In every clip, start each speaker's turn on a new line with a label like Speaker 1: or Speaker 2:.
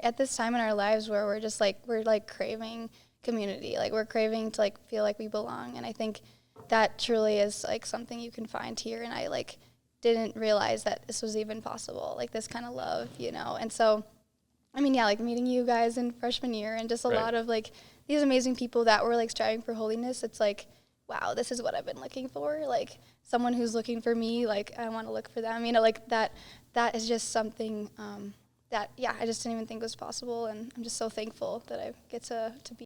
Speaker 1: at this time in our lives where we're like craving community, like we're craving to like feel like we belong. And I think that truly is like something you can find here. And I like didn't realize that this was even possible, like this kind of love, And so, I mean, yeah, like meeting you guys in freshman year and just a lot of like these amazing people that were like striving for holiness. It's like, wow, this is what I've been looking for. Like someone who's looking for me, like I want to look for them, like that is just something that, I just didn't even think was possible. And I'm just so thankful that I get to be.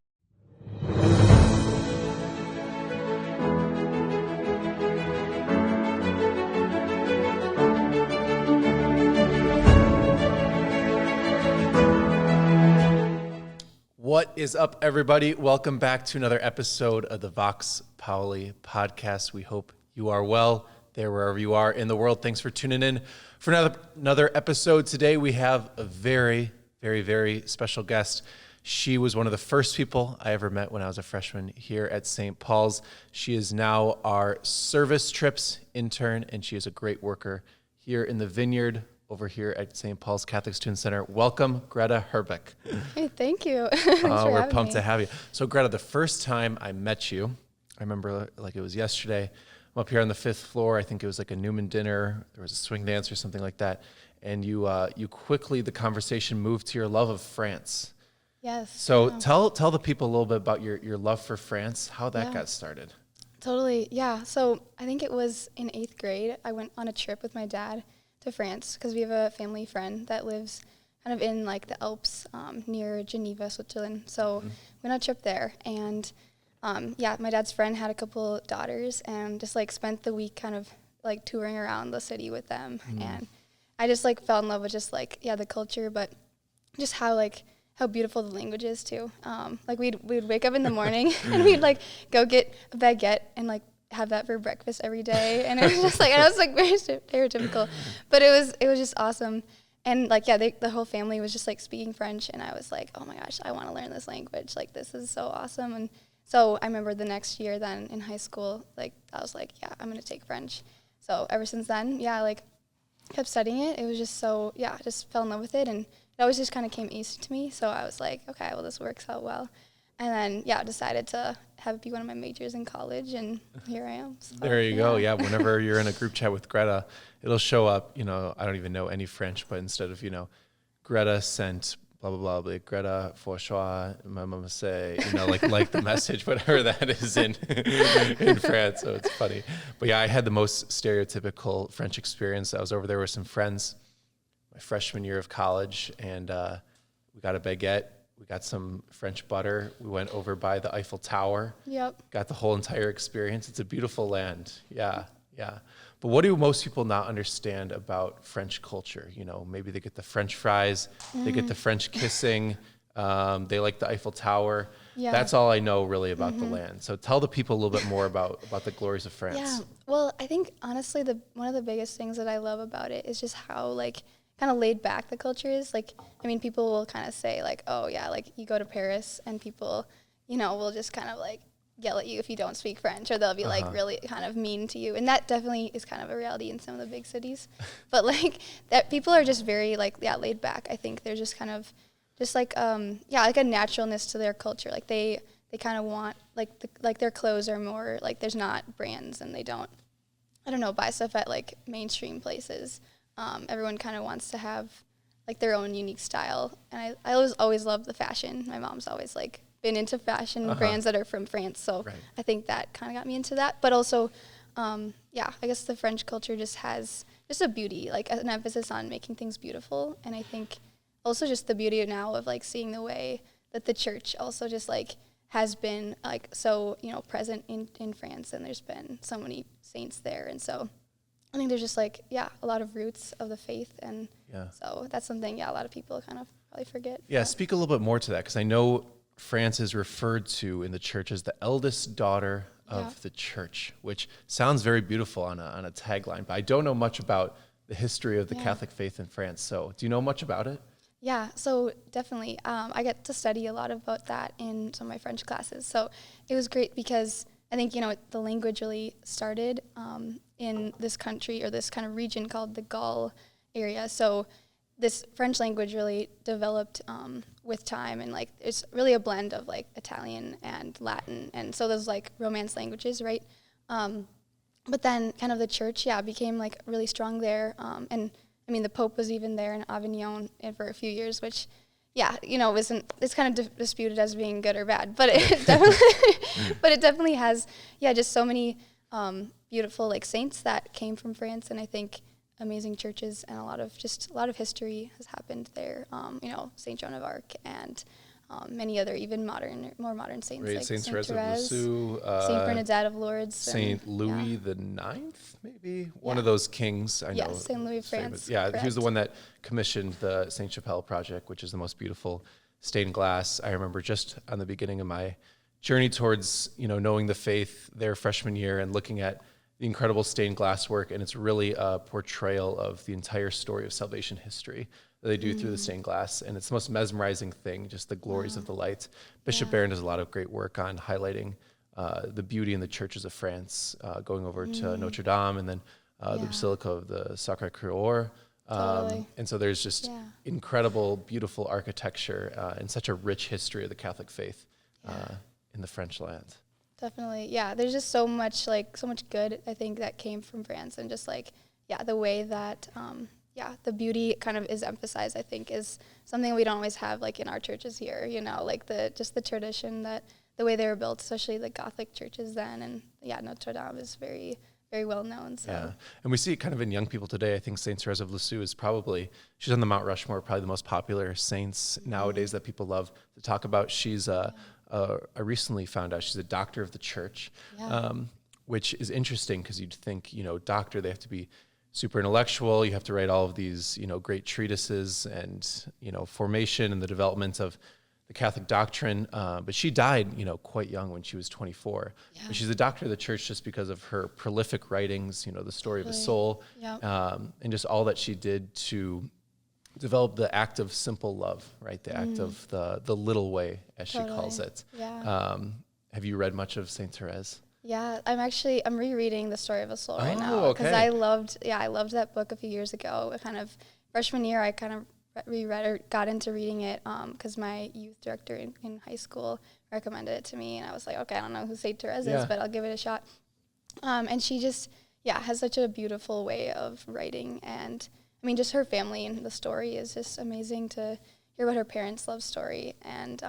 Speaker 2: What is up, everybody? Welcome back to another episode of the Vox Pauli podcast. We hope you are well there wherever you are in the world. Thanks for tuning in for another episode. Today we have a very, very, very special guest. She was one of the first people I ever met when I was a freshman here at St. Paul's. She is now our service trips intern, and she is a great worker here in the vineyard over here at St. Paul's Catholic Student Center. Welcome, Greta Herbeck.
Speaker 1: Hey, thank you. Thanks for
Speaker 2: we're pumped
Speaker 1: me.
Speaker 2: to have you. So, Greta, the first time I met you, I remember like it was yesterday. I'm up here on the 5th floor. I think it was like a Newman dinner. There was a swing dance or something like that. And you quickly, the conversation moved to your love of France.
Speaker 1: Yes.
Speaker 2: So tell the people a little bit about your love for France, how that got started.
Speaker 1: Totally. Yeah. So I think it was in 8th grade. I went on a trip with my dad to France because we have a family friend that lives kind of in like the Alps near Geneva, Switzerland. So we went on a trip there, and my dad's friend had a couple daughters, and just like spent the week kind of like touring around the city with them. And I just like fell in love with just like the culture, but just how beautiful the language is too. Like we'd wake up in the morning and we'd like go get a baguette and like have that for breakfast every day, and it was just like, and I was like very stereotypical, but it was just awesome. And like the whole family was just like speaking French, and I was like, oh my gosh, I want to learn this language, like this is so awesome. And so I remember the next year then in high school, like I was like, I'm gonna take French. So ever since then, like kept studying it. It was just so I just fell in love with it, and it always just kind of came easy to me. So I was like, okay, well, this works out well. And then, decided to have it be one of my majors in college, and here I am. So,
Speaker 2: there you go. Yeah, whenever you're in a group chat with Greta, it'll show up, I don't even know any French, but instead of, Greta sent blah, blah, blah, like Greta François, my mama say, like the message, whatever that is in France. So it's funny. But I had the most stereotypical French experience. I was over there with some friends my freshman year of college, and we got a baguette. We got some French butter. We went over by the Eiffel Tower.
Speaker 1: Yep.
Speaker 2: Got the whole entire experience. It's a beautiful land. Yeah. But what do most people not understand about French culture? Maybe they get the French fries, they get the French kissing, they like the Eiffel Tower. Yeah. That's all I know really about the land. So tell the people a little bit more about the glories of France.
Speaker 1: Yeah. Well, I think honestly, one of the biggest things that I love about it is just how like kind of laid back the culture is. Like, I mean, people will kind of say like, oh yeah, like you go to Paris and people, will just kind of like yell at you if you don't speak French, or they'll be like really kind of mean to you. And that definitely is kind of a reality in some of the big cities. But like that people are just very like, laid back. I think they're just kind of just like, like a naturalness to their culture. Like they kind of want like their clothes are more like there's not brands, and they don't, buy stuff at like mainstream places. Everyone kind of wants to have like their own unique style, and I always loved the fashion. My mom's always like been into fashion brands that are from France, so I think that kind of got me into that. But also, I guess the French culture just has just a beauty, like an emphasis on making things beautiful, and I think also just the beauty now of like seeing the way that the church also just like has been like so present in France, and there's been so many saints there, and so I think there's just like, a lot of roots of the faith. And so that's something, a lot of people kind of probably forget.
Speaker 2: Yeah, speak a little bit more to that, because I know France is referred to in the church as the eldest daughter of the church, which sounds very beautiful on a tagline, but I don't know much about the history of the Catholic faith in France. So do you know much about it?
Speaker 1: Yeah, so definitely. I get to study a lot about that in some of my French classes. So it was great because I think, the language really started in this country or this kind of region called the Gaul area. So this French language really developed with time, and like it's really a blend of like Italian and Latin, and so those like Romance languages, right? But then kind of the church, became like really strong there, and I mean the Pope was even there in Avignon for a few years, which it's kind of disputed as being good or bad, but it definitely has just so many beautiful like saints that came from France, and I think amazing churches, and a lot of history has happened there. Saint Joan of Arc and many other even more modern saints,
Speaker 2: Right,
Speaker 1: like
Speaker 2: Saint
Speaker 1: Saint
Speaker 2: Therese of
Speaker 1: Therese,
Speaker 2: Lisieux,
Speaker 1: Saint Bernadette of Lourdes,
Speaker 2: Saint Louis the Ninth, maybe one
Speaker 1: Yeah.
Speaker 2: of those kings. I know.
Speaker 1: Yes, Saint Louis of France.
Speaker 2: Yeah, he was the
Speaker 1: correct.
Speaker 2: one that commissioned the Saint Chapelle project, which is the most beautiful stained glass. I remember just on the beginning of my journey towards knowing the faith their freshman year and looking at the incredible stained glass work, and it's really a portrayal of the entire story of salvation history that they do through the stained glass, and it's the most mesmerizing thing, just the glories of the light. Bishop Barron does a lot of great work on highlighting the beauty in the churches of France, going over to Notre Dame, and then the Basilica of the Sacré-Cœur.
Speaker 1: Totally.
Speaker 2: And so there's just incredible, beautiful architecture and such a rich history of the Catholic faith in the French land.
Speaker 1: Definitely. Yeah. There's just so much good, I think, that came from France, and just like, the way that, the beauty kind of is emphasized, I think, is something we don't always have like in our churches here, like the tradition that the way they were built, especially the Gothic churches then. And Notre Dame is very, very well known. So.
Speaker 2: Yeah. And we see it kind of in young people today. I think Saint Therese of Lisieux is she's on the Mount Rushmore, probably the most popular saints nowadays that people love to talk about. She's I recently found out she's a doctor of the church, which is interesting because you'd think, doctor, they have to be super intellectual. You have to write all of these, great treatises and, formation and the development of the Catholic doctrine. But she died, quite young when she was 24.
Speaker 1: Yeah.
Speaker 2: But she's a doctor of the church just because of her prolific writings, the story of a soul, and just all that she did to develop the act of simple love, right? The act of the little way, as she calls it.
Speaker 1: Yeah.
Speaker 2: Have you read much of Saint Therese?
Speaker 1: Yeah, I'm rereading The Story of a Soul right now,
Speaker 2: okay.
Speaker 1: because I loved that book a few years ago. Kind of freshman year, I kind of reread or got into reading it because my youth director in high school recommended it to me, and I was like, okay, I don't know who Saint Therese is, but I'll give it a shot. And she just has such a beautiful way of writing, and I mean, just her family and the story is just amazing to hear about her parents' love story, and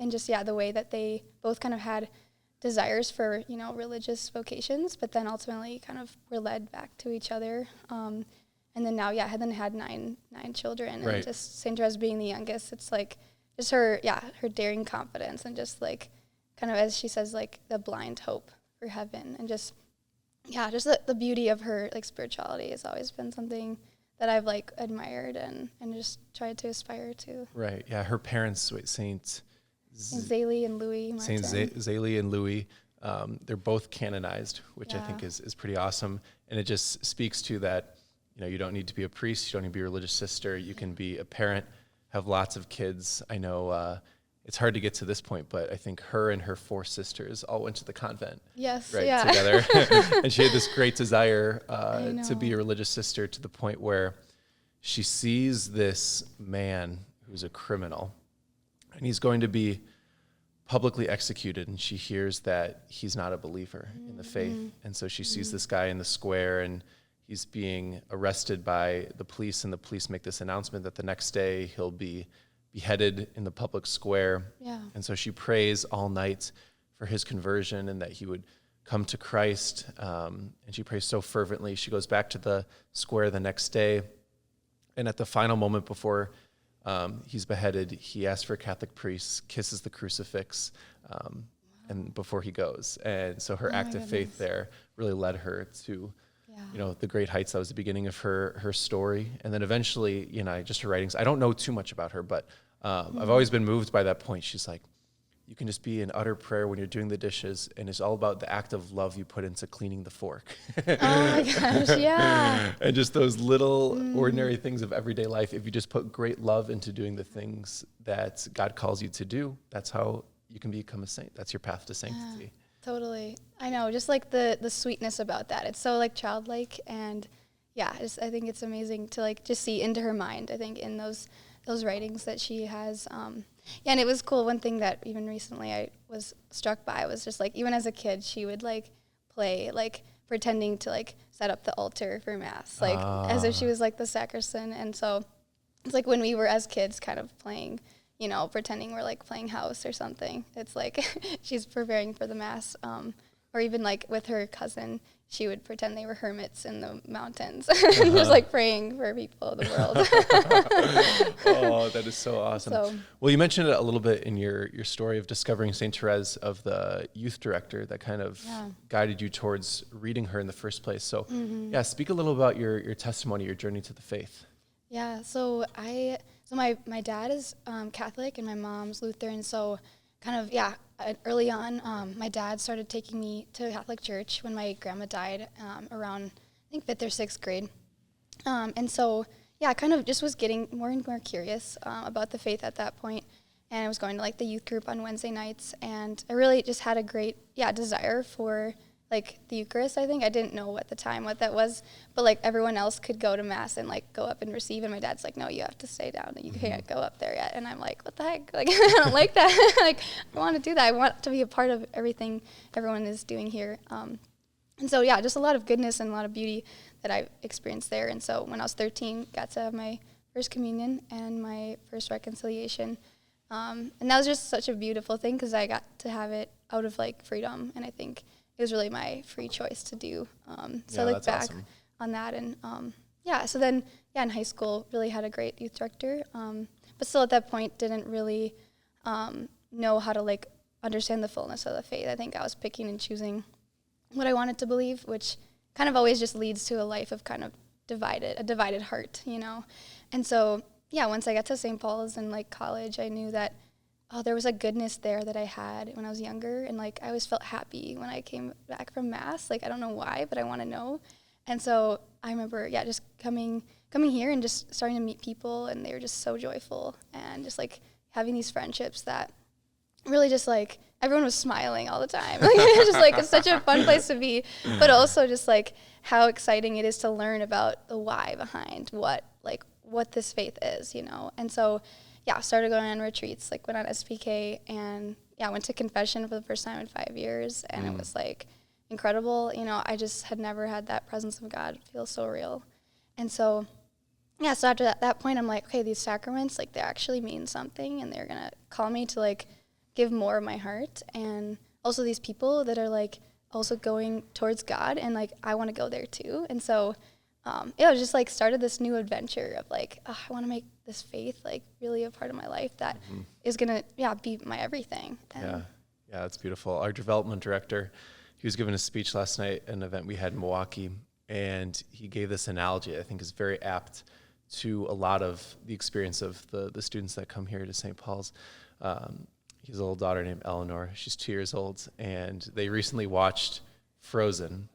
Speaker 1: just the way that they both kind of had desires for religious vocations, but then ultimately kind of were led back to each other, and then now had nine children,
Speaker 2: right.
Speaker 1: And just Saint Therese being the youngest, it's like just her daring confidence, and just like kind of, as she says, like the blind hope for heaven, and just the beauty of her like spirituality has always been something that I've like admired and just tried to aspire to.
Speaker 2: Right. Yeah. Her parents, Saint
Speaker 1: Zélie and Louis.
Speaker 2: Saint Zélie and Louis, they're both canonized, which I think is pretty awesome. And it just speaks to that, you don't need to be a priest, you don't need to be a religious sister, you can be a parent, have lots of kids. I know it's hard to get to this point, but I think her and her 4 sisters all went to the convent.
Speaker 1: Yes,
Speaker 2: together. And she had this great desire to be a religious sister, to the point where she sees this man who's a criminal, and he's going to be publicly executed, and she hears that he's not a believer in the faith. And so she sees this guy in the square, and he's being arrested by the police, and the police make this announcement that the next day he'll be beheaded in the public square.
Speaker 1: Yeah.
Speaker 2: And so she prays all night for his conversion and that he would come to Christ. And she prays so fervently. She goes back to the square the next day, and at the final moment before he's beheaded, he asks for a Catholic priest, kisses the crucifix, and before he goes. And so her act of faith there really led her to the great heights. That was the beginning of her story. And then eventually, just her writings. I don't know too much about her, but I've always been moved by that point. She's like, you can just be in utter prayer when you're doing the dishes, and it's all about the act of love you put into cleaning the fork.
Speaker 1: Oh my gosh, yeah.
Speaker 2: And just those little ordinary things of everyday life. If you just put great love into doing the things that God calls you to do, that's how you can become a saint. That's your path to sanctity.
Speaker 1: Yeah, totally. I know, just like the sweetness about that. It's so like childlike, and yeah, I think it's amazing to like just see into her mind. I think in those writings that she has. Yeah, and it was cool. One thing that even recently I was struck by was just like even as a kid, she would like play like pretending to like set up the altar for mass, like as if she was like the sacristan. And so it's like when we were as kids, kind of playing, you know, pretending we're like playing house or something. It's like she's preparing for the mass, or even like with her cousin, she would pretend they were hermits in the mountains and just like praying for people of the world.
Speaker 2: Oh, that is so awesome.
Speaker 1: So,
Speaker 2: well, you mentioned it a little bit in your story of discovering St. Therese, of the youth director that kind of guided you towards reading her in the first place. So yeah, speak a little about your testimony, your journey to the faith.
Speaker 1: Yeah, so my dad is Catholic and my mom's Lutheran, so kind of, early on, my dad started taking me to Catholic church when my grandma died around, I think, 5th or 6th grade. And so, I kind of just was getting more and more curious about the faith at that point, and I was going to, like, the youth group on Wednesday nights, and I really just had a great, desire for, like, the Eucharist, I think. I didn't know at the time what that was, but, like, everyone else could go to Mass and, like, go up and receive, and my dad's like, no, you have to stay down. You can't go up there yet. And I'm like, what the heck? Like, I don't like that. Like, I want to do that. I want to be a part of everything everyone is doing here. And so, just a lot of goodness and a lot of beauty that I experienced there. And so when I was 13, got to have my first communion and my first reconciliation. And that was just such a beautiful thing because I got to have it out of, like, freedom, and I think it was really my free choice to do. So I look back on that. And so then, in high school, really had a great youth director. But still at that point, didn't really know how to like understand the fullness of the faith. I think I was picking and choosing what I wanted to believe, which kind of always just leads to a life of kind of a divided heart, you know? And so, once I got to St. Paul's in like college, I knew that there was a goodness there that I had when I was younger, and like I always felt happy when I came back from Mass. Like I don't know why, but I want to know. And so I remember, just coming here and just starting to meet people, and they were just so joyful, and just like having these friendships that really just like everyone was smiling all the time. Like it was just like it's such a fun place to be, but also just like how exciting it is to learn about the why behind what this faith is, you know. And so started going on retreats, like went on SPK, and went to confession for the first time in 5 years, and it was like incredible. You know, I just had never had that presence of God feel so real. And so, so after that point, I'm like, okay, these sacraments, like they actually mean something, and they're gonna call me to like give more of my heart, and also these people that are like also going towards God, and like I want to go there too. And so it was just like started this new adventure of like, I want to make this faith like really a part of my life that is gonna be my everything. And
Speaker 2: It's beautiful. Our development director, he was giving a speech last night at an event we had in Milwaukee, and he gave this analogy I think is very apt to a lot of the experience of the students that come here to St. Paul's. He has a little daughter named Eleanor. She's 2 years old, and they recently watched Frozen.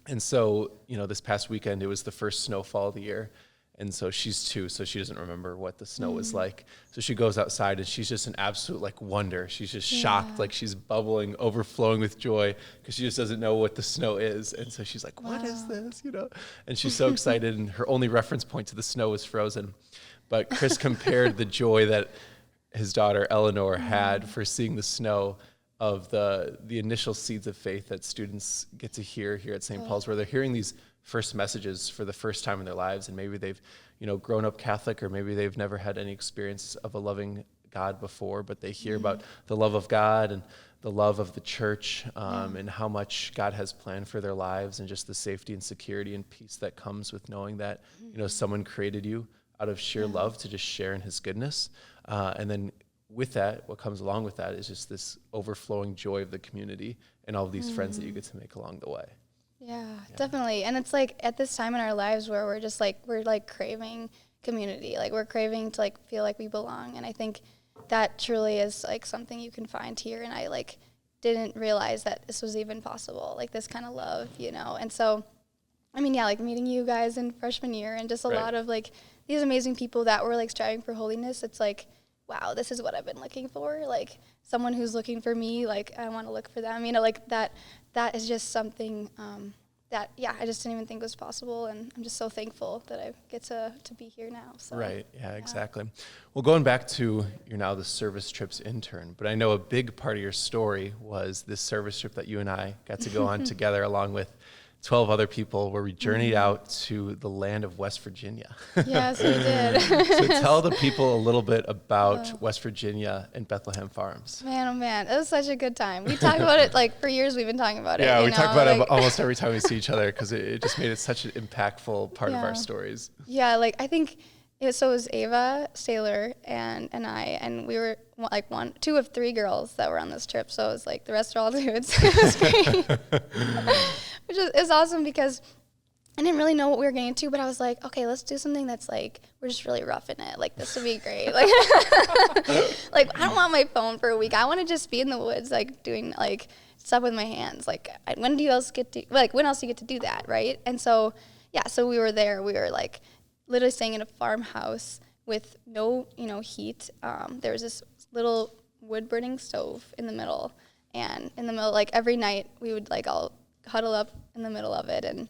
Speaker 2: And so, this past weekend, it was the first snowfall of the year. And so she's 2, so she doesn't remember what the snow was like. So she goes outside, and she's just an absolute, like, wonder. She's just shocked, like she's bubbling, overflowing with joy, because she just doesn't know what the snow is. And so she's like, what is this, And she's so excited, and her only reference point to the snow was Frozen. But Chris compared the joy that his daughter Eleanor had for seeing the snow of the initial seeds of faith that students get to hear here at St. Paul's, where they're hearing these first messages for the first time in their lives, and maybe they've grown up Catholic, or maybe they've never had any experience of a loving God before, but they hear about the love of God and the love of the church, and how much God has planned for their lives, and just the safety and security and peace that comes with knowing that someone created you out of sheer love to just share in his goodness, and then with that, what comes along with that is just this overflowing joy of the community and all of these friends that you get to make along the way.
Speaker 1: Yeah, definitely. And it's like at this time in our lives where we're just like, we're like craving community, like we're craving to like feel like we belong. And I think that truly is like something you can find here. And I like didn't realize that this was even possible, like this kind of love, And so, I mean, like meeting you guys in freshman year and just a lot of like these amazing people that were like striving for holiness. It's like, wow, this is what I've been looking for. Like someone who's looking for me, like I want to look for them. Like that is just something that, I just didn't even think was possible. And I'm just so thankful that I get to be here now. So,
Speaker 2: Right. Yeah, exactly. Well, going back to, you're now the service trips intern, but I know a big part of your story was this service trip that you and I got to go on together along with 12 other people, where we journeyed out to the land of West Virginia.
Speaker 1: Yes, we did.
Speaker 2: So tell the people a little bit about West Virginia and Bethlehem Farms.
Speaker 1: Man, oh man, it was such a good time. We talked about it like for years. We've been talking about it.
Speaker 2: Yeah, we talk about
Speaker 1: like,
Speaker 2: it almost every time we see each other, because it just made it such an impactful part of our stories.
Speaker 1: Yeah, like I think it was Ava, Sailor, and I, and we were like two of three girls that were on this trip. So it was like the rest are all dudes. It was great. Which is awesome, because I didn't really know what we were getting into, but I was like, okay, let's do something that's like, we're just really roughing it. Like, this would be great. Like, like I don't want my phone for a week. I want to just be in the woods, like doing like stuff with my hands. Like, when do you else get to, like, when else do you get to do that, right? And so, so we were there. We were like literally staying in a farmhouse with no, heat. There was this little wood burning stove in the middle, and in the middle, like every night we would like all huddle up in the middle of it and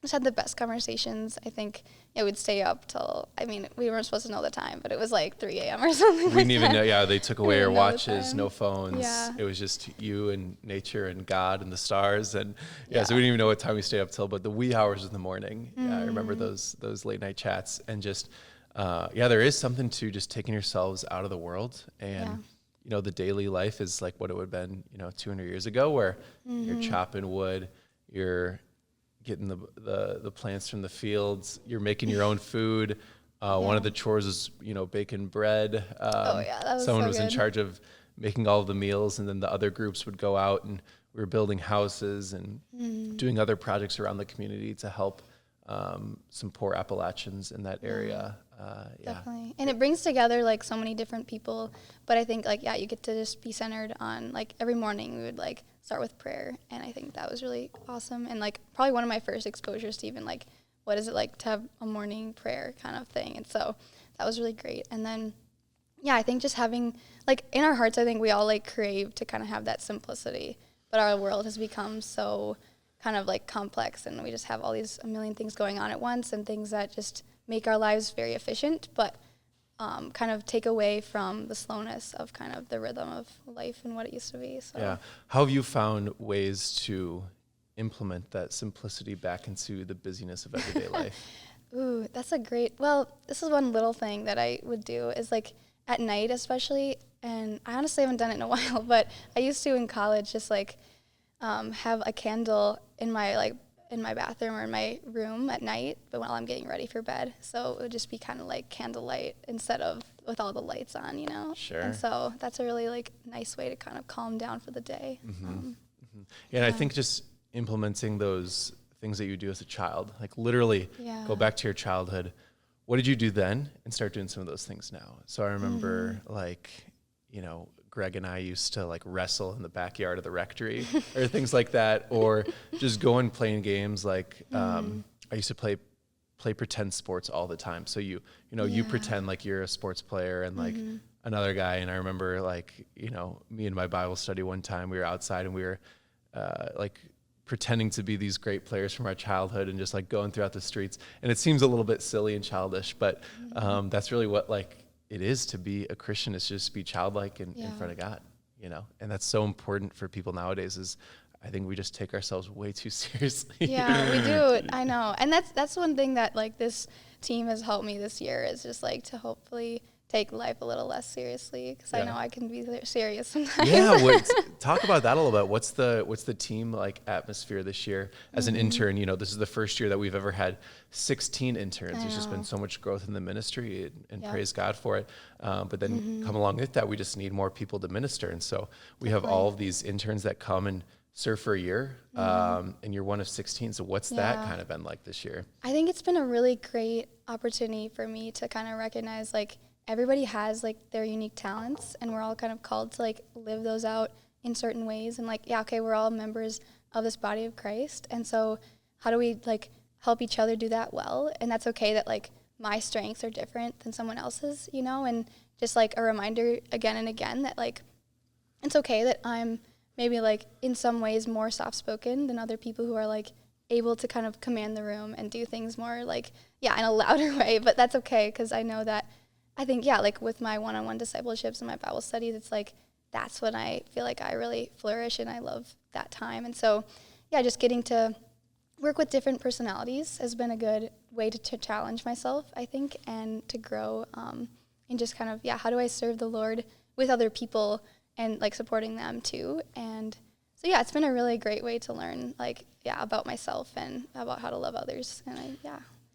Speaker 1: just had the best conversations. I think we'd stay up till, we weren't supposed to know the time, but it was like 3 a.m. or something. We
Speaker 2: didn't even know. Yeah, they took away our watches, no phones.
Speaker 1: Yeah.
Speaker 2: It was just you and nature and God and the stars, and so we didn't even know what time we stayed up till. But the wee hours of the morning, I remember those late night chats, and just there is something to just taking yourselves out of the world, and the daily life is like what it would have been 200 years ago, where you're chopping wood, you're getting the plants from the fields, you're making your own food. One of the chores is baking bread.
Speaker 1: That was
Speaker 2: someone
Speaker 1: so
Speaker 2: was in
Speaker 1: good.
Speaker 2: charge of making all of the meals, and then the other groups would go out, and we were building houses and doing other projects around the community to help some poor Appalachians in that area.
Speaker 1: Definitely. And it brings together like so many different people, but I think like, you get to just be centered on, like, every morning we would like start with prayer, and I think that was really awesome, and like probably one of my first exposures to even like what is it like to have a morning prayer kind of thing. And so that was really great. And then I think just having like in our hearts, I think we all like crave to kind of have that simplicity, but our world has become so kind of like complex, and we just have a million things going on at once, and things that just make our lives very efficient, but kind of take away from the slowness of kind of the rhythm of life and what it used to be. So.
Speaker 2: Yeah. How have you found ways to implement that simplicity back into the busyness of everyday life?
Speaker 1: Ooh, that's this is one little thing that I would do is like at night especially, and I honestly haven't done it in a while, but I used to in college just like have a candle in my bathroom or in my room at night, but while I'm getting ready for bed. So it would just be kind of like candlelight instead of with all the lights on,
Speaker 2: Sure.
Speaker 1: And so that's a really like nice way to kind of calm down for the day.
Speaker 2: And I think just implementing those things that you do as a child, like literally go back to your childhood. What did you do then? And start doing some of those things now. So I remember Greg and I used to like wrestle in the backyard of the rectory or things like that, or just go and playing games. Like I used to play pretend sports all the time. So you pretend like you're a sports player and like another guy. And I remember me and my Bible study one time, we were outside and we were like pretending to be these great players from our childhood and just like going throughout the streets. And it seems a little bit silly and childish, but that's really what like it is to be a Christian, is just be childlike in front of God, and that's so important for people nowadays. Is I think we just take ourselves way too seriously.
Speaker 1: Yeah, we do. I know. And that's one thing that like this team has helped me this year, is just like to hopefully take life a little less seriously, because I know I can be serious sometimes.
Speaker 2: Yeah, talk about that a little bit. What's the team like atmosphere this year as an intern? This is the first year that we've ever had 16 interns. There's just been so much growth in the ministry, and praise God for it. But then come along with that, we just need more people to minister. And so we have all of these interns that come and serve for a year, and you're one of 16. So what's that kind of been like this year?
Speaker 1: I think it's been a really great opportunity for me to kind of recognize like everybody has like their unique talents, and we're all kind of called to like live those out in certain ways. And like, we're all members of this body of Christ. And so how do we like help each other do that well? And that's okay that like my strengths are different than someone else's, and just like a reminder again and again that like, it's okay that I'm maybe like in some ways more soft-spoken than other people who are like able to kind of command the room and do things more like, yeah, in a louder way, but that's okay because I know that I think, yeah, like with my one-on-one discipleships and my Bible studies, it's like that's when I feel like I really flourish and I love that time. And so, yeah, just getting to work with different personalities has been a good way to challenge myself, I think, and to grow and just kind of, yeah, how do I serve the Lord with other people and like supporting them too. And so, yeah, it's been a really great way to learn, like, yeah, about myself and about how to love others. And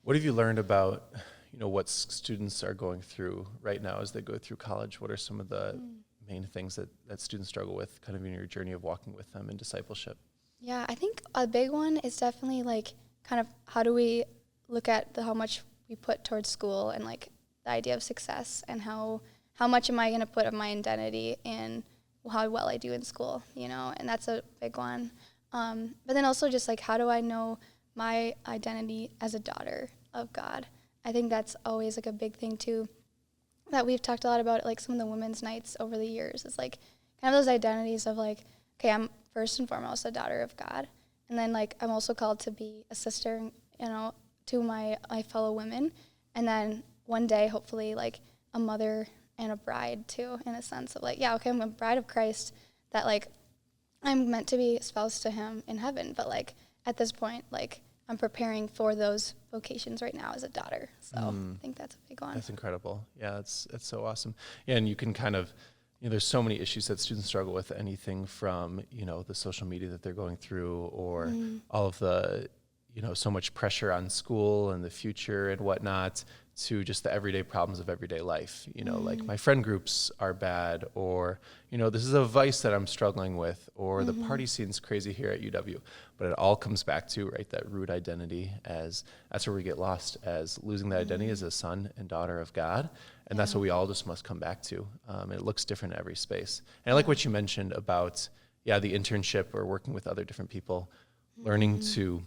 Speaker 2: What have you learned about, what students are going through right now as they go through college? What are some of the main things that students struggle with kind of in your journey of walking with them in discipleship?
Speaker 1: Yeah, I think a big one is definitely like kind of how do we look at how much we put towards school and like the idea of success and how much am I going to put of my identity in how well I do in school, and that's a big one. But then also just like how do I know my identity as a daughter of God? I think that's always like a big thing too that we've talked a lot about, like some of the women's nights over the years is like kind of those identities of like, okay, I'm first and foremost a daughter of God. And then like I'm also called to be a sister, to my fellow women. And then one day, hopefully, like a mother and a bride too, in a sense of like, yeah, okay, I'm a bride of Christ that like I'm meant to be espoused to him in heaven. But like at this point, like I'm preparing for those vocations right now as a daughter. So I think that's a big one.
Speaker 2: That's incredible. Yeah, it's so awesome. Yeah, and you can kind of, there's so many issues that students struggle with, anything from, the social media that they're going through or all of the, so much pressure on school and the future and whatnot, to just the everyday problems of everyday life. Like my friend groups are bad, or, this is a vice that I'm struggling with, or the party scene's crazy here at UW. But it all comes back to, right, that root identity, as that's where we get lost, as losing that identity as a son and daughter of God. And that's what we all just must come back to. And it looks different in every space. And I like what you mentioned about, the internship or working with other different people, learning to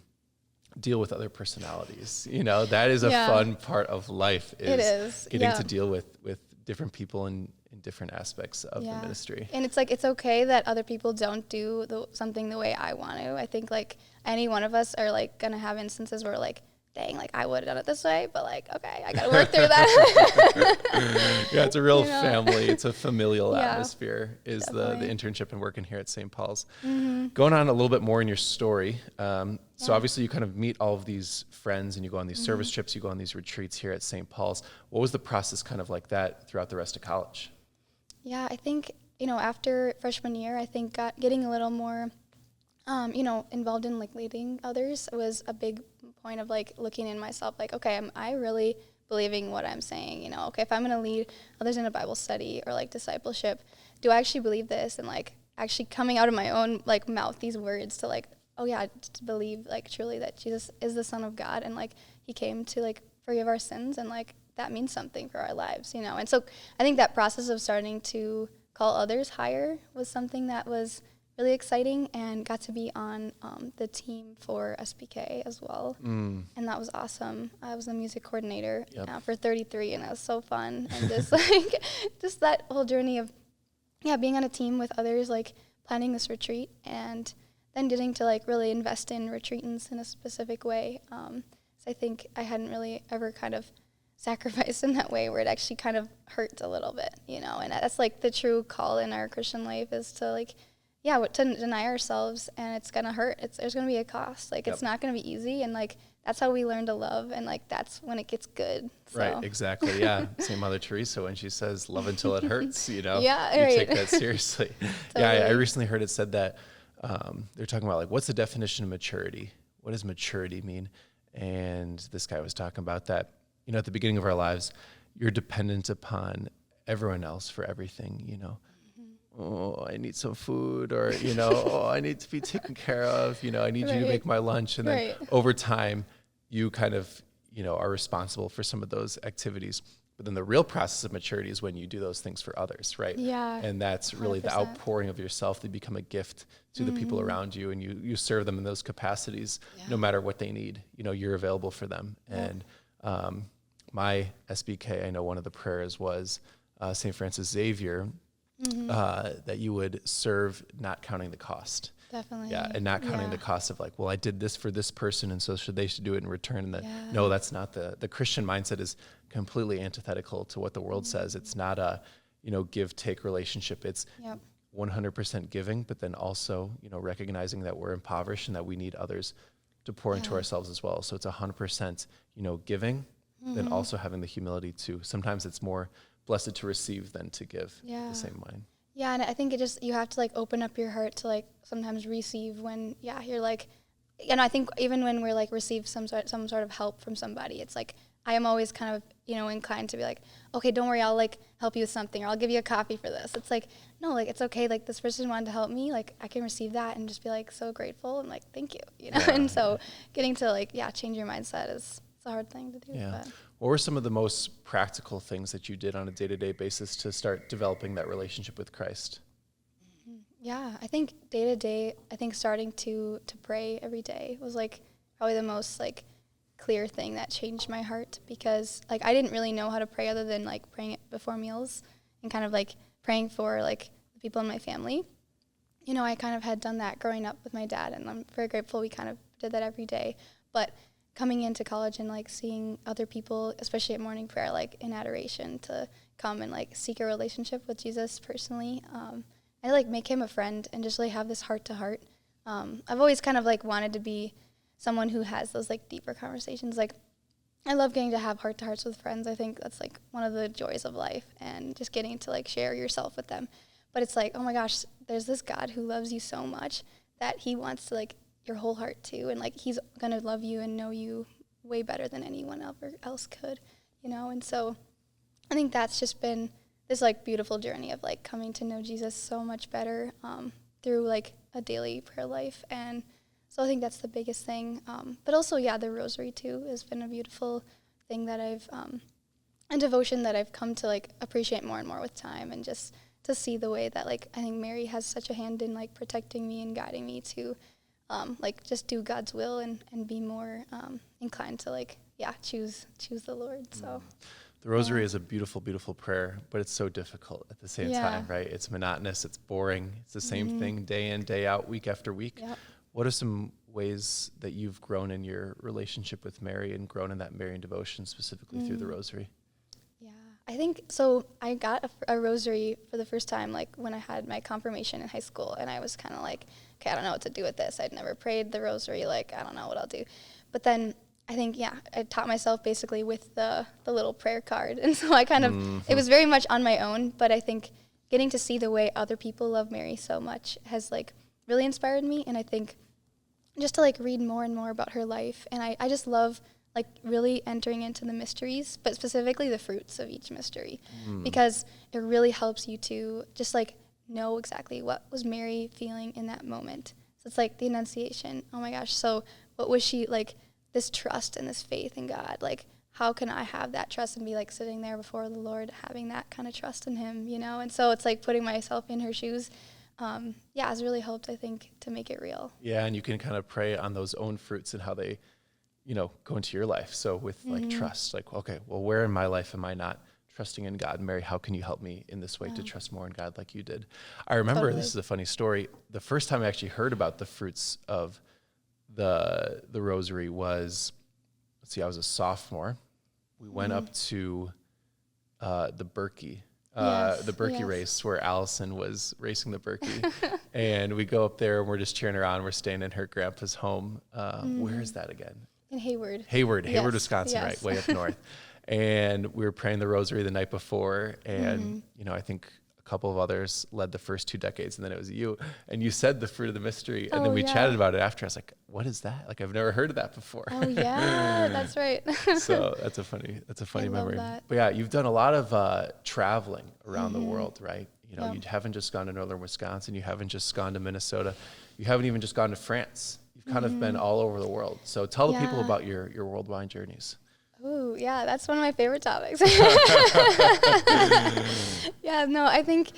Speaker 2: deal with other personalities. That is a fun part of life, is getting to deal with different people in different aspects of the ministry.
Speaker 1: And it's like, it's okay that other people don't do something the way I want to. I think like any one of us are like going to have instances where like, dang, like I would have done it this way, but like, okay, I got to work through that.
Speaker 2: Yeah, it's a real family. It's a familial atmosphere, is the internship and working here at St. Paul's. Going on a little bit more in your story. So obviously you kind of meet all of these friends and you go on these service trips, you go on these retreats here at St. Paul's. What was the process kind of like that throughout the rest of college?
Speaker 1: Yeah, I think, after freshman year, I think getting a little more, involved in like leading others was a big point of like looking in myself, like, okay, am I really believing what I'm saying? Okay, if I'm going to lead others in a Bible study or like discipleship, do I actually believe this? And like actually coming out of my own like mouth, these words to like, oh yeah, to believe like truly that Jesus is the Son of God and like he came to like forgive our sins and like that means something for our lives, And so I think that process of starting to call others higher was something that was really exciting, and got to be on the team for SBK as well. And that was awesome. I was the music coordinator for 33, and that was so fun. And just like, just that whole journey of, being on a team with others, like planning this retreat and then getting to like really invest in retreatants in a specific way. So I think I hadn't really ever kind of sacrificed in that way where it actually kind of hurts a little bit, and that's like the true call in our Christian life, is to like, to deny ourselves, and it's going to hurt. There's going to be a cost. Like, it's not going to be easy, and, like, that's how we learn to love, and, like, that's when it gets good. So.
Speaker 2: Right, exactly, yeah. Same Mother Teresa, when she says, love until it hurts, you
Speaker 1: right.
Speaker 2: take that seriously. Totally. Yeah, I recently heard it said that they're talking about, like, what's the definition of maturity? What does maturity mean? And this guy was talking about that, at the beginning of our lives, you're dependent upon everyone else for everything, Oh, I need some food, or, oh, I need to be taken care of, I need you to make my lunch. And then over time, you kind of, are responsible for some of those activities. But then the real process of maturity is when you do those things for others, right?
Speaker 1: Yeah.
Speaker 2: And that's really 100%. The outpouring of yourself. They become a gift to the people around you, and you serve them in those capacities, no matter what they need. You're available for them. Yeah. And my SBK, I know one of the prayers was St. Francis Xavier, that you would serve not counting the cost.
Speaker 1: Definitely.
Speaker 2: Yeah, and not counting the cost of like, well, I did this for this person, and so they should do it in return. And no, that's not the Christian mindset is completely antithetical to what the world says. It's not a, give take relationship. It's 100% giving, but then also, recognizing that we're impoverished and that we need others to pour into ourselves as well. So it's 100%, giving, then also having the humility to. Sometimes it's more blessed to receive than to give. The same mind.
Speaker 1: Yeah, and I think you have to like open up your heart to like sometimes receive when you're like, I think even when we're like receive some sort of help from somebody, it's like I am always kind of inclined to be like, okay, don't worry, I'll like help you with something, or I'll give you a coffee for this. It's like, no, like it's okay, like this person wanted to help me, like I can receive that and just be like so grateful and like thank you, and so getting to like change your mindset is a hard thing to do.
Speaker 2: But. What were some of the most practical things that you did on a day-to-day basis to start developing that relationship with Christ?
Speaker 1: Yeah, I think day-to-day, starting to pray every day was like probably the most like clear thing that changed my heart, because like I didn't really know how to pray other than like praying it before meals and kind of like praying for like the people in my family. I kind of had done that growing up with my dad, and I'm very grateful we kind of did that every day. But coming into college and like seeing other people, especially at morning prayer, like in adoration, to come and like seek a relationship with Jesus personally, I like make him a friend and just really have this heart to heart. I've always kind of like wanted to be someone who has those like deeper conversations. Like I love getting to have heart to hearts with friends. I think that's like one of the joys of life, and just getting to like share yourself with them. But it's like, oh my gosh, there's this God who loves you so much that he wants to like your whole heart too, and like he's gonna love you and know you way better than anyone else could, and so I think that's just been this like beautiful journey of like coming to know Jesus so much better through like a daily prayer life. And so I think that's the biggest thing, but also the rosary too has been a beautiful thing that I've a devotion that I've come to like appreciate more and more with time, and just to see the way that like I think Mary has such a hand in like protecting me and guiding me to like just do God's will and be more inclined to like, choose the Lord. So
Speaker 2: the rosary is a beautiful, beautiful prayer, but it's so difficult at the same time, right? It's monotonous, it's boring. It's the same thing day in, day out, week after week. Yep. What are some ways that you've grown in your relationship with Mary and grown in that Marian devotion specifically through the rosary?
Speaker 1: I think, so I got a rosary for the first time, like when I had my confirmation in high school, and I was kind of like, okay, I don't know what to do with this. I'd never prayed the rosary, like, I don't know what I'll do. But then I think, I taught myself basically with the little prayer card. And so I kind of, it was very much on my own, but I think getting to see the way other people love Mary so much has like really inspired me. And I think just to like read more and more about her life. And I just love like really entering into the mysteries, but specifically the fruits of each mystery, because it really helps you to just like know exactly what was Mary feeling in that moment. So it's like the Annunciation. Oh my gosh. So what was she like, this trust and this faith in God? Like, how can I have that trust and be like sitting there before the Lord, having that kind of trust in him, And so it's like putting myself in her shoes. Has really helped, I think, to make it real.
Speaker 2: Yeah. And you can kind of pray on those own fruits and how they, go into your life. So with like trust, like, okay, well, where in my life am I not trusting in God? Mary, how can you help me in this way to trust more in God like you did? I remember, this is a funny story. The first time I actually heard about the fruits of the rosary was, I was a sophomore. We went up to the Berkey. The Berkey race where Allison was racing the Berkey. And we go up there and we're just cheering her on. We're staying in her grandpa's home. Where is that again?
Speaker 1: In Hayward,
Speaker 2: yes. Wisconsin, right? Way up north. And we were praying the rosary the night before. And, I think a couple of others led the first 2 decades, and then it was you. And you said the fruit of the mystery. And then we chatted about it after. I was like, what is that? Like, I've never heard of that before.
Speaker 1: Oh, yeah, that's right.
Speaker 2: So that's a funny memory. But you've done a lot of traveling around the world, right? You haven't just gone to northern Wisconsin. You haven't just gone to Minnesota. You haven't even just gone to France. You've kind of been all over the world. So tell the people about your worldwide journeys.
Speaker 1: Ooh, yeah, that's one of my favorite topics. I think,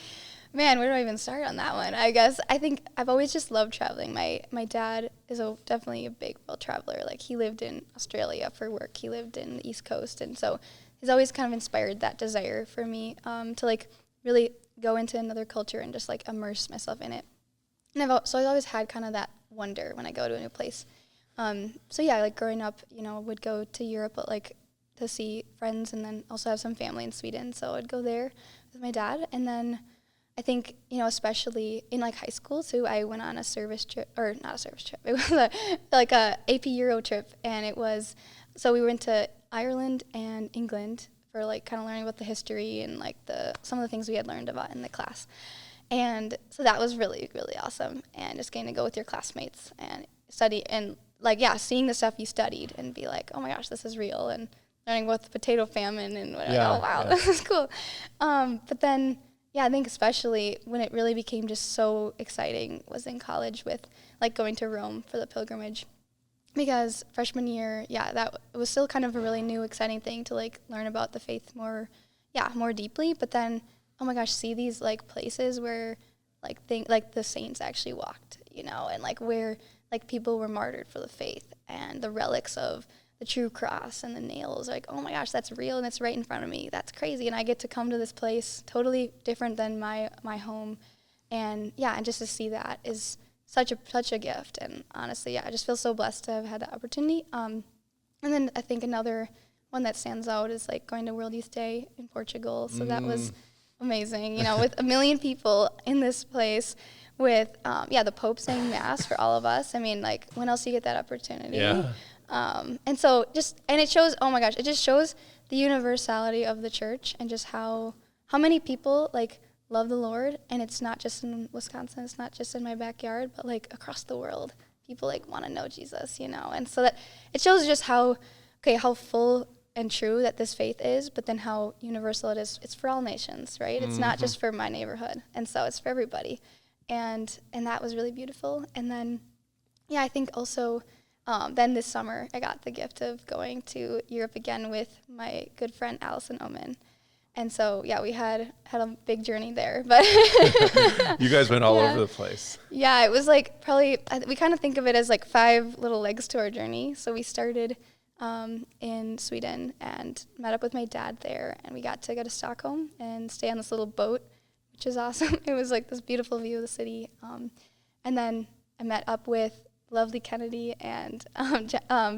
Speaker 1: man, where do I even start on that one? I think I've always just loved traveling. My dad is definitely a big world traveler. Like, he lived in Australia for work. He lived in the East Coast. And so he's always kind of inspired that desire for me to, like, really go into another culture and just, like, immerse myself in it. And so I always had kind of that wonder when I go to a new place. So yeah, like growing up, would go to Europe, but like to see friends, and then also have some family in Sweden. So I'd go there with my dad. And then I think, especially in like high school too, I went on a service trip, or not a service trip. It was like a AP Euro trip. And so we went to Ireland and England for like kind of learning about the history and like some of the things we had learned about in the class. And so that was really, really awesome. And just getting to go with your classmates and study and like, yeah, seeing the stuff you studied and be like, oh my gosh, this is real. And learning about the potato famine and whatever. Oh, wow, this is cool. But then, yeah, I think especially when it really became just so exciting was in college with like going to Rome for the pilgrimage. Because freshman year, that was still kind of a really new, exciting thing to like learn about the faith more deeply. But then, oh my gosh, see these like places where like the saints actually walked, and like where like people were martyred for the faith, and the relics of the true cross and the nails. Like, oh my gosh, that's real and it's right in front of me. That's crazy. And I get to come to this place totally different than my home, and and just to see that is such a gift. And honestly, I just feel so blessed to have had that opportunity. And then I think another one that stands out is like going to World Youth Day in Portugal. So that was amazing, with 1 million people in this place, with the Pope saying mass for all of us. I mean, like, when else do you get that opportunity?
Speaker 2: Yeah.
Speaker 1: And so it shows, oh my gosh, it just shows the universality of the church, and just how many people like love the Lord. And it's not just in Wisconsin, it's not just in my backyard, but like across the world, people like want to know Jesus, and so that it shows just how full and true that this faith is, but then how universal it is. It's for all nations, right? It's not just for my neighborhood. And so it's for everybody. And that was really beautiful. And then, I think also then this summer I got the gift of going to Europe again with my good friend Allison Oman. And so, we had a big journey there. But
Speaker 2: you guys went all over the place.
Speaker 1: Yeah, it was like probably, we kind of think of it as like 5 little legs to our journey. So we started in Sweden and met up with my dad there, and we got to go to Stockholm and stay on this little boat, which is awesome. It was like this beautiful view of the city. And then I met up with lovely Kennedy and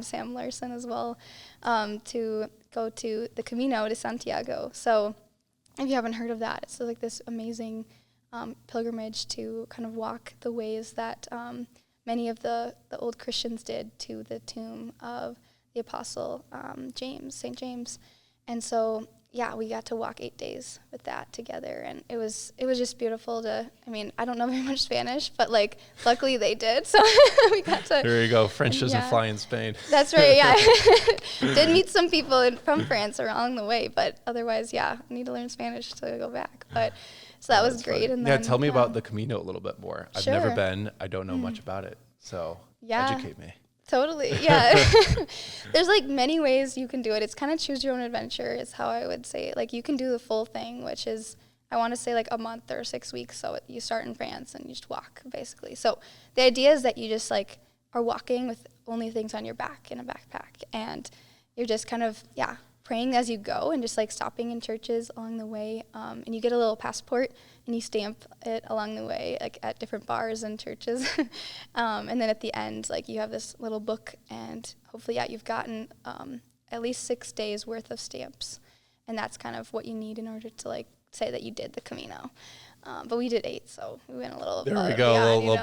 Speaker 1: Sam Larson as well, to go to the Camino de Santiago. So if you haven't heard of that, it's like this amazing pilgrimage to kind of walk the ways that many of the old Christians did to the tomb of the Apostle St. James. And so, we got to walk 8 days with that together, and it was just beautiful I don't know very much Spanish, but like luckily they did, so we got to.
Speaker 2: There you go, French doesn't fly in Spain.
Speaker 1: That's right, Did meet some people from France along the way, but otherwise, I need to learn Spanish to go back, but so that was great.
Speaker 2: Funny. And then, tell me about the Camino a little bit more. I've never been, I don't know much about it, so educate me.
Speaker 1: Totally, yeah. There's like many ways you can do it. It's kind of choose your own adventure is how I would say it. Like you can do the full thing, which is, I want to say like a month or 6 weeks. So you start in France and you just walk basically. So the idea is that you just like are walking with only things on your back in a backpack. And you're just kind of, praying as you go and just like stopping in churches along the way. And you get a little passport and you stamp it along the way, like at different bars and churches. And then at the end, like you have this little book, and hopefully, you've gotten at least 6 days worth of stamps. And that's kind of what you need in order to like say that you did the Camino. But we did 8, so we went a little above.
Speaker 2: There we go, a little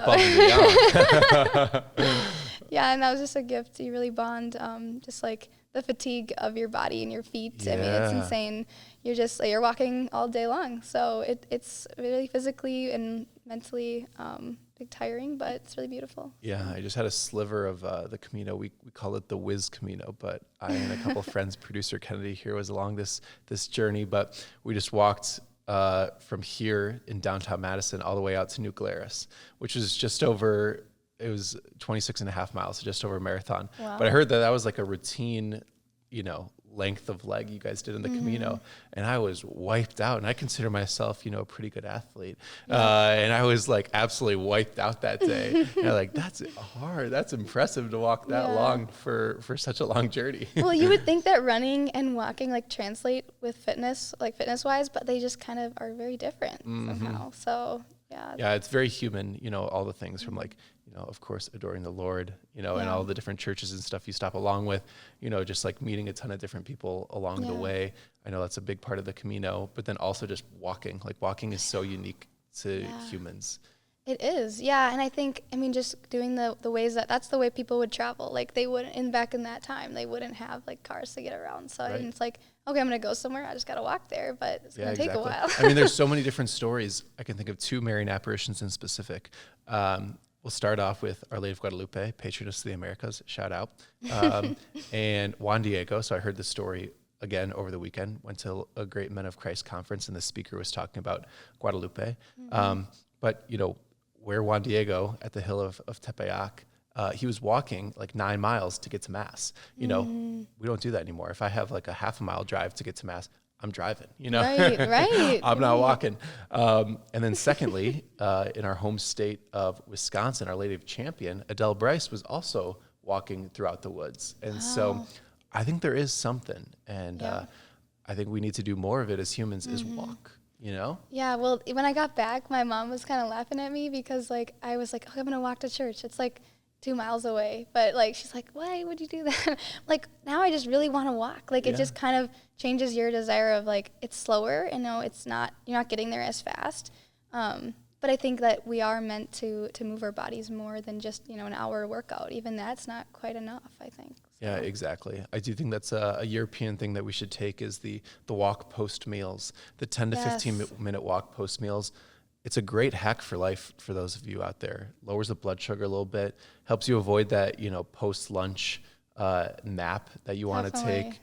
Speaker 2: beyond.
Speaker 1: And that was just a gift. You really bond, just like the fatigue of your body and your feet. I mean, it's insane. You're walking all day long. So it's really physically and mentally tiring, but it's really beautiful.
Speaker 2: Yeah, I just had a sliver of the Camino. We call it the Whiz Camino, but I and a couple of friends, producer Kennedy here was along this journey, but we just walked from here in downtown Madison all the way out to New Glarus, which is just over, it was 26 and a half miles, so just over a marathon. Wow. But I heard that was like a routine, length of leg you guys did in the Camino, and I was wiped out, and I consider myself, a pretty good athlete. And I was like absolutely wiped out that day. And I'm like, that's hard. That's impressive to walk that long for such a long journey.
Speaker 1: Well, you would think that running and walking like translate with fitness, like fitness wise, but they just kind of are very different somehow. So
Speaker 2: Yeah, it's very human, all the things from like, of course, adoring the Lord, and all the different churches and stuff you stop along with, just like meeting a ton of different people along the way. I know that's a big part of the Camino, but then also just walking. Like walking is so unique to humans.
Speaker 1: It is, yeah. And I think, just doing the ways that's the way people would travel. Like they wouldn't, back in that time, they wouldn't have like cars to get around. So it's like, okay, I'm going to go somewhere. I just got to walk there, but it's going to take a while.
Speaker 2: There's so many different stories. I can think of 2 Marian apparitions in specific. We'll start off with Our Lady of Guadalupe, Patroness of the Americas, shout out. And Juan Diego. So I heard the story again over the weekend, went to a Great Men of Christ conference, and the speaker was talking about Guadalupe. But, where Juan Diego at the hill of Tepeyac, he was walking like 9 miles to get to Mass. We don't do that anymore. If I have like a half a mile drive to get to Mass, I'm driving,
Speaker 1: Right.
Speaker 2: I'm not walking. And then secondly, in our home state of Wisconsin, Our Lady of Champion, Adele Bryce was also walking throughout the woods. And so I think there is something. And I think we need to do more of it as humans is walk.
Speaker 1: Yeah, well, when I got back, my mom was kind of laughing at me because, like, I was like, I'm going to walk to church. It's, like, 2 miles away. But, like, she's like, why would you do that? Like, now I just really want to walk. Like, it just kind of changes your desire of, like, it's slower. And, no, it's not, you're not getting there as fast. But I think that we are meant to move our bodies more than just, an hour workout. Even that's not quite enough, I think. So.
Speaker 2: Yeah, exactly. I do think that's a European thing that we should take is the walk post meals, the 10 to 15 minute walk post meals. It's a great hack for life for those of you out there. Lowers the blood sugar a little bit, helps you avoid that, post lunch nap that you want to take.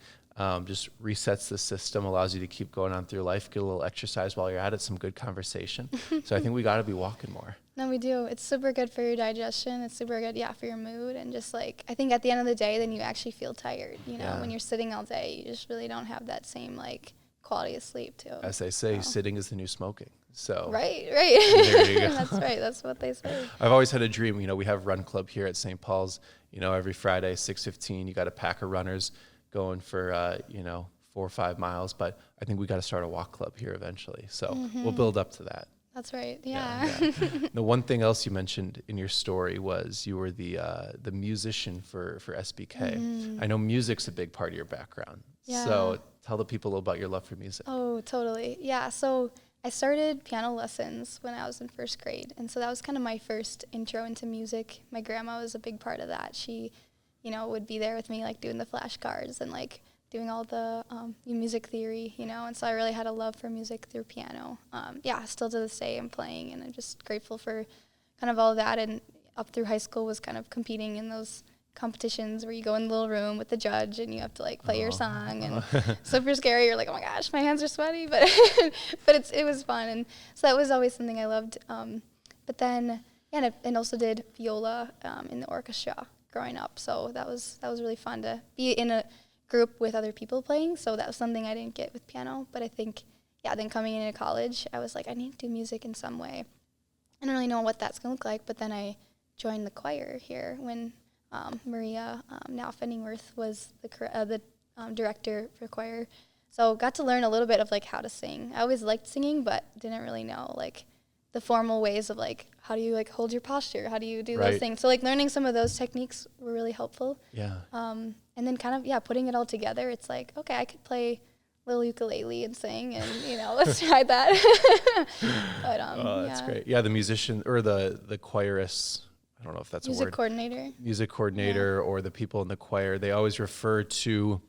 Speaker 2: Just resets the system, allows you to keep going on through life, get a little exercise while you're at it, some good conversation. So I think we got to be walking more.
Speaker 1: No, we do. It's super good for your digestion. It's super good, for your mood. And just like, I think at the end of the day, then you actually feel tired. When you're sitting all day, you just really don't have that same like quality of sleep too.
Speaker 2: As they say, sitting is the new smoking. So
Speaker 1: right.
Speaker 2: There you go.
Speaker 1: That's right. That's what they say.
Speaker 2: I've always had a dream. We have Run Club here at St. Paul's. Every Friday, 6:15, you got a pack of runners going for 4 or 5 miles. But I think we got to start a walk club here eventually. So we'll build up to that.
Speaker 1: That's right. Yeah.
Speaker 2: The one thing else you mentioned in your story was you were the musician for SBK. I know music's a big part of your background.
Speaker 1: Yeah.
Speaker 2: So tell the people a little about your love for music.
Speaker 1: Oh, totally. Yeah. So I started piano lessons when I was in first grade. And so that was kind of my first intro into music. My grandma was a big part of that. She, would be there with me, like doing the flashcards and like doing all the music theory, and so I really had a love for music through piano. Still to this day I'm playing, and I'm just grateful for kind of all of that. And up through high school was kind of competing in those competitions where you go in the little room with the judge and you have to like play your song, and super scary. You're like, oh my gosh, my hands are sweaty, but it was fun, and so that was always something I loved. But then and also did viola in the orchestra growing up, so that was really fun to be in a group with other people playing. So that was something I didn't get with piano. But I think, then coming into college, I was like, I need to do music in some way. I don't really know what that's going to look like, but then I joined the choir here when Maria now Fenningworth was the director for choir. So got to learn a little bit of like how to sing. I always liked singing, but didn't really know like the formal ways of like how do you like hold your posture, how do you do those things. So like learning some of those techniques were really helpful. And then kind of putting it all together, it's like, okay, I could play little ukulele and sing, and let's try that. But
Speaker 2: that's great. Yeah, the musician or the choirist, I don't know if that's a word. Music coordinator or the people in the choir, they always refer to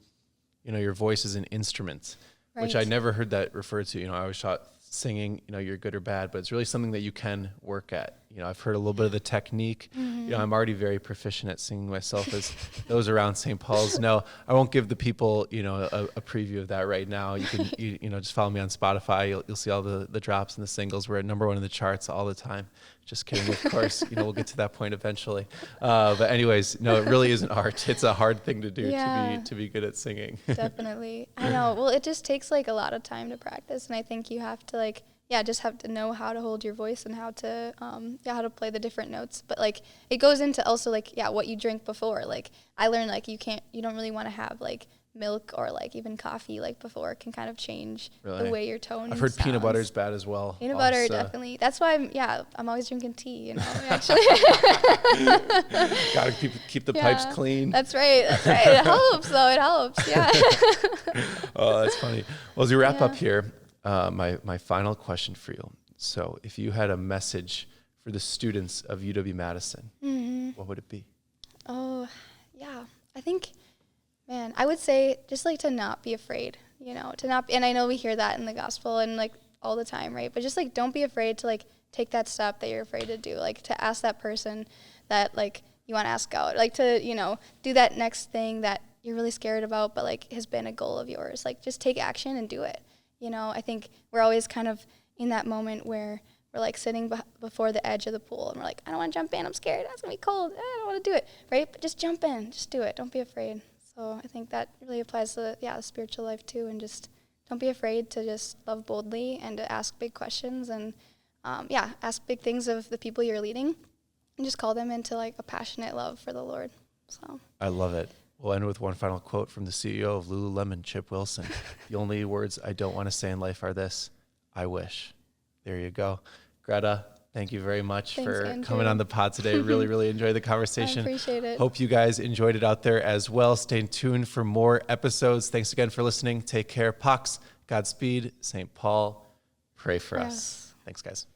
Speaker 2: your voice as an instrument, which I never heard that referred to. I always thought singing, you're good or bad, but it's really something that you can work at. I've heard a little bit of the technique. I'm already very proficient at singing myself, as those around St. Paul's know. I won't give the people, a preview of that right now. You can, just follow me on Spotify. You'll see all the drops and the singles. We're at #1 in the charts all the time. Just kidding, of course. We'll get to that point eventually. But anyways, no, it really isn't art. It's a hard thing to do to be good at singing.
Speaker 1: Definitely. I know. Well, it just takes like a lot of time to practice, and I think you have to like just have to know how to hold your voice and how to play the different notes. But like it goes into also like what you drink before. Like I learned like you don't really want to have like milk or like even coffee like before can kind of change
Speaker 2: Really?
Speaker 1: the way your tone
Speaker 2: I've heard
Speaker 1: sounds.
Speaker 2: peanut butter is bad as well.
Speaker 1: Peanut butter,
Speaker 2: also.
Speaker 1: definitely. That's why I'm always drinking tea, you know, actually.
Speaker 2: Gotta keep the pipes clean.
Speaker 1: That's right. It helps, though. It helps, yeah.
Speaker 2: Oh, that's funny. Well, as we wrap up here, my final question for you. So if you had a message for the students of UW-Madison, what would it be?
Speaker 1: Oh, yeah. I think, man, I would say just like to not be afraid, you know, to not be, and I know we hear that in the gospel and like all the time, right? But just like don't be afraid to like take that step that you're afraid to do, like to ask that person that like you want to ask out, like to, you know, do that next thing that you're really scared about but like has been a goal of yours. Like just take action and do it. You know, I think we're always kind of in that moment where we're like sitting before the edge of the pool and we're like, I don't want to jump in, I'm scared, it's gonna be cold, I don't want to do it, right? But just jump in, just do it, don't be afraid. So I think that really applies to the spiritual life too, and just don't be afraid to just love boldly and to ask big questions and ask big things of the people you're leading and just call them into like a passionate love for the Lord. So
Speaker 2: I love it. We'll end with one final quote from the CEO of Lululemon, Chip Wilson. The only words I don't want to say in life are this: I wish. There you go. Greta, thank you very much for
Speaker 1: Andrew.
Speaker 2: coming on the pod today. Really, really enjoyed the conversation.
Speaker 1: I appreciate it.
Speaker 2: Hope you guys enjoyed it out there as well. Stay tuned for more episodes. Thanks again for listening. Take care. Pox, Godspeed, St. Paul, pray for us. Thanks, guys.